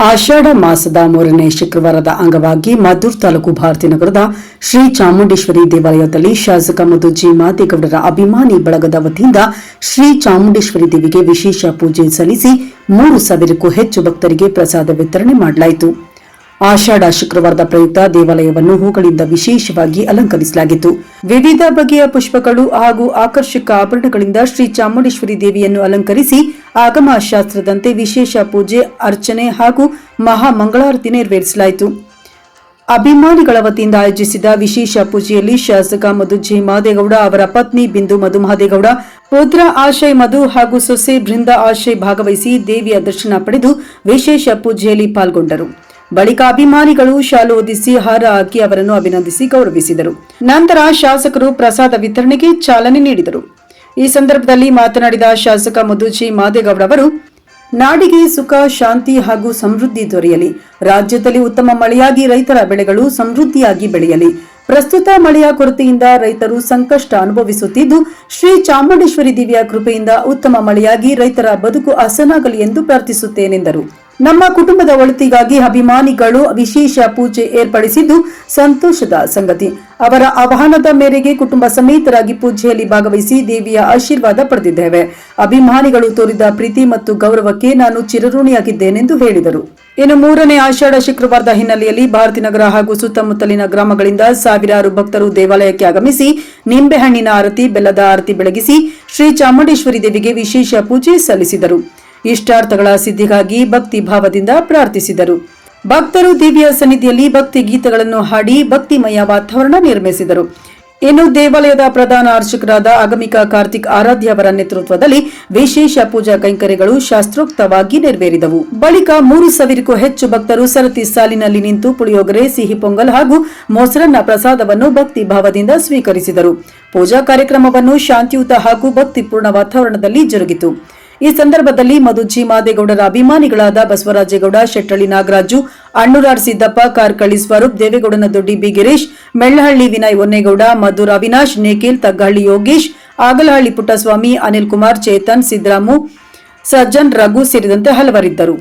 ಆಷಾಢ ಮಾಸದ 3ನೇ ಶುಕ್ರವಾರದ ಅಂಗವಾಗಿ ಮದ್ದೂರು ತಾಲೂಕು ಭಾರತೀನಗರದ ಶ್ರೀ ಚಾಮುಂಡೇಶ್ವರಿ ದೇವಾಲಯದಲ್ಲಿ ಶಾಸಕ ಮಧು ಜಿ ಮಾದೇಗೌಡರ ಅಭಿಮಾನಿ ಬಳಗದ ವತಿಯಿಂದ ಶ್ರೀ ಚಾಮುಂಡೇಶ್ವರಿ ದೇವಿಗೆ ವಿಶೇಷ ಪೂಜೆ ಸಲ್ಲಿಸಿ 3,000ಕ್ಕೂ ಹೆಚ್ಚು ಭಕ್ತರಿಗೆ ಪ್ರಸಾದ ವಿತರಣೆ ಮಾಡಲಾಯಿತು. ಆಷಾಢ ಶುಕ್ರವಾರದ ಪ್ರಯುಕ್ತ ದೇವಾಲಯವನ್ನು ಹೂಗಳಿಂದ ವಿಶೇಷವಾಗಿ ಅಲಂಕರಿಸಲಾಗಿತ್ತು. ವಿವಿಧ ಬಗೆಯ ಪುಷ್ಪಗಳು ಹಾಗೂ ಆಕರ್ಷಕ ಆಭರಣಗಳಿಂದ ಶ್ರೀ ಚಾಮುಂಡೇಶ್ವರಿ ದೇವಿಯನ್ನು ಅಲಂಕರಿಸಿ ಆಗಮ ಶಾಸ್ತ್ರದಂತೆ ವಿಶೇಷ ಪೂಜೆ, ಅರ್ಚನೆ ಹಾಗೂ ಮಹಾಮಂಗಳಾರತಿ ನೆರವೇರಿಸಲಾಯಿತು. ಅಭಿಮಾನಿಗಳ ವತಿಯಿಂದ ಆಯೋಜಿಸಿದ ವಿಶೇಷ ಪೂಜೆಯಲ್ಲಿ ಶಾಸಕ ಮಧು ಜಿ ಮಾದೇಗೌಡ, ಅವರ ಪತ್ನಿ ಬಿಂದು ಮಧು ಮಾದೇಗೌಡ, ಪುತ್ರ ಆಶಯ್ ಮಧು ಹಾಗೂ ಸೊಸೆ ಬೃಂದಾ ಆಶಯ್ ಭಾಗವಹಿಸಿ ದೇವಿಯ ದರ್ಶನ ಪಡೆದು ವಿಶೇಷ ಪೂಜೆಯಲ್ಲಿ ಪಾಲ್ಗೊಂಡರು. ಬಳಿಕ ಅಭಿಮಾನಿಗಳು ಶಾಲು ಹೊದಿಸಿ ಹಾರ ಹಾಕಿ ಅವರನ್ನು ಅಭಿನಂದಿಸಿ ಗೌರವಿಸಿದರು. ನಂತರ ಶಾಸಕರು ಪ್ರಸಾದ ವಿತರಣೆಗೆ ಚಾಲನೆ ನೀಡಿದರು. ಈ ಸಂದರ್ಭದಲ್ಲಿ ಮಾತನಾಡಿದ ಶಾಸಕ ಮಧು ಜಿ ಮಾದೇಗೌಡ ಅವರು, ನಾಡಿಗೆ ಸುಖ, ಶಾಂತಿ ಹಾಗೂ ಸಮೃದ್ಧಿ ದೊರೆಯಲಿ. ರಾಜ್ಯದಲ್ಲಿ ಉತ್ತಮ ಮಳೆಯಾಗಿ ರೈತರ ಬೆಳೆಗಳು ಸಮೃದ್ಧಿಯಾಗಿ ಬೆಳೆಯಲಿ. ಪ್ರಸ್ತುತ ಮಳೆಯ ಕೊರತೆಯಿಂದ ರೈತರು ಸಂಕಷ್ಟ ಅನುಭವಿಸುತ್ತಿದ್ದು, ಶ್ರೀ ಚಾಮುಂಡೇಶ್ವರಿ ದೇವಿಯ ಕೃಪೆಯಿಂದ ಉತ್ತಮ ಮಳೆಯಾಗಿ ರೈತರ ಬದುಕು ಹಸನಾಗಲಿ ಎಂದು ಪ್ರಾರ್ಥಿಸುತ್ತೇನೆಂದರು. ನಮ್ಮ ಕುಟುಂಬದ ಒಳಿತಿಗಾಗಿ ಅಭಿಮಾನಿಗಳು ವಿಶೇಷ ಪೂಜೆ ಏರ್ಪಡಿಸಿದ್ದು ಸಂತೋಷದ ಸಂಗತಿ. ಅವರ ಆಹ್ವಾನದ ಮೇರೆಗೆ ಕುಟುಂಬ ಸಮೇತರಾಗಿ ಪೂಜೆಯಲ್ಲಿ ಭಾಗವಹಿಸಿ ದೇವಿಯ ಆಶೀರ್ವಾದ ಪಡೆದಿದ್ದೇವೆ. ಅಭಿಮಾನಿಗಳು ತೋರಿದ ಪ್ರೀತಿ ಮತ್ತು ಗೌರವಕ್ಕೆ ನಾನು ಚಿರಋಣಿಯಾಗಿದ್ದೇನೆಂದು ಹೇಳಿದರು. ಇನ್ನು 3ನೇ ಆಷಾಢ ಶುಕ್ರವಾರದ ಹಿನ್ನೆಲೆಯಲ್ಲಿ ಭಾರತೀನಗರ ಹಾಗೂ ಸುತ್ತಮುತ್ತಲಿನ ಗ್ರಾಮಗಳಿಂದ ಸಾವಿರಾರು ಭಕ್ತರು ದೇವಾಲಯಕ್ಕೆ ಆಗಮಿಸಿ ನಿಂಬೆಹಣ್ಣಿನ ಆರತಿ, ಬೆಲ್ಲದ ಆರತಿ ಬೆಳಗಿಸಿ ಶ್ರೀ ಚಾಮುಂಡೇಶ್ವರಿ ದೇವಿಗೆ ವಿಶೇಷ ಪೂಜೆ ಸಲ್ಲಿಸಿದರು. ಇಷ್ಟಾರ್ಥಗಳ ಸಿದ್ಧಿಗಾಗಿ ಭಕ್ತಿ ಭಾವದಿಂದ ಪ್ರಾರ್ಥಿಸಿದರು. ಭಕ್ತರು ದೇವಿಯ ಸನ್ನಿಧಿಯಲ್ಲಿ ಭಕ್ತಿ ಗೀತೆಗಳನ್ನು ಹಾಡಿ ಭಕ್ತಿಮಯ ವಾತಾವರಣ ನಿರ್ಮಿಸಿದರು. ಇನ್ನು ದೇವಾಲಯದ ಪ್ರಧಾನ ಅರ್ಚಕರಾದ ಆಗಮಿಕ ಕಾರ್ತಿಕ್ ಆರಾಧ್ಯ ಅವರ ನೇತೃತ್ವದಲ್ಲಿ ವಿಶೇಷ ಪೂಜಾ ಕೈಂಕರ್ಯಗಳು ಶಾಸ್ತ್ರೋಕ್ತವಾಗಿ ನೆರವೇರಿದವು. ಬಳಿಕ 3,000ಕ್ಕೂ ಹೆಚ್ಚು ಭಕ್ತರು ಸರತಿ ಸಾಲಿನಲ್ಲಿ ನಿಂತು ಪುಳಿಯೋಗರೆ, ಸಿಹಿ ಪೊಂಗಲ್ ಹಾಗೂ ಮೊಸರನ್ನ ಪ್ರಸಾದವನ್ನು ಭಕ್ತಿ ಭಾವದಿಂದ ಸ್ವೀಕರಿಸಿದರು. ಪೂಜಾ ಕಾರ್ಯಕ್ರಮವನ್ನು ಶಾಂತಿಯುತ ಹಾಗೂ ಭಕ್ತಿಪೂರ್ಣ ವಾತಾವರಣದಲ್ಲಿ ಜರುಗಿತು. ಈ ಸಂದರ್ಭದಲ್ಲಿ ಮಧು ಜಿ ಮಾದೇಗೌಡರ ಅಭಿಮಾನಿಗಳಾದ ಬಸವರಾಜೇಗೌಡ, ಶೆಟ್ಟಳ್ಳಿ ನಾಗರಾಜು, ಅಣ್ಣೂರಾರ್ ಸಿದ್ದಪ್ಪ, ಕಾರ್ಕಳ್ಳಿ ಸ್ವರೂಪ್, ದೇವೇಗೌಡನ ದೊಡ್ಡಿ ಬಿ ಗಿರೀಶ್, ಮೆಳ್ಳಹಳ್ಳಿ ವಿನಯ್ ಹೊನ್ನೇಗೌಡ, ಮಧುರ್ ಅವಿನಾಶ್, ನೇಕಿಲ್, ತಗ್ಗಹಳ್ಳಿ ಯೋಗೇಶ್, ಆಗಲಹಳ್ಳಿ ಪುಟ್ಟಸ್ವಾಮಿ, ಅನಿಲ್ ಕುಮಾರ್, ಚೇತನ್, ಸಿದ್ದರಾಮು, ಸಜ್ಜನ್, ರಘು ಸೇರಿದಂತೆ ಹಲವರಿದ್ದರು.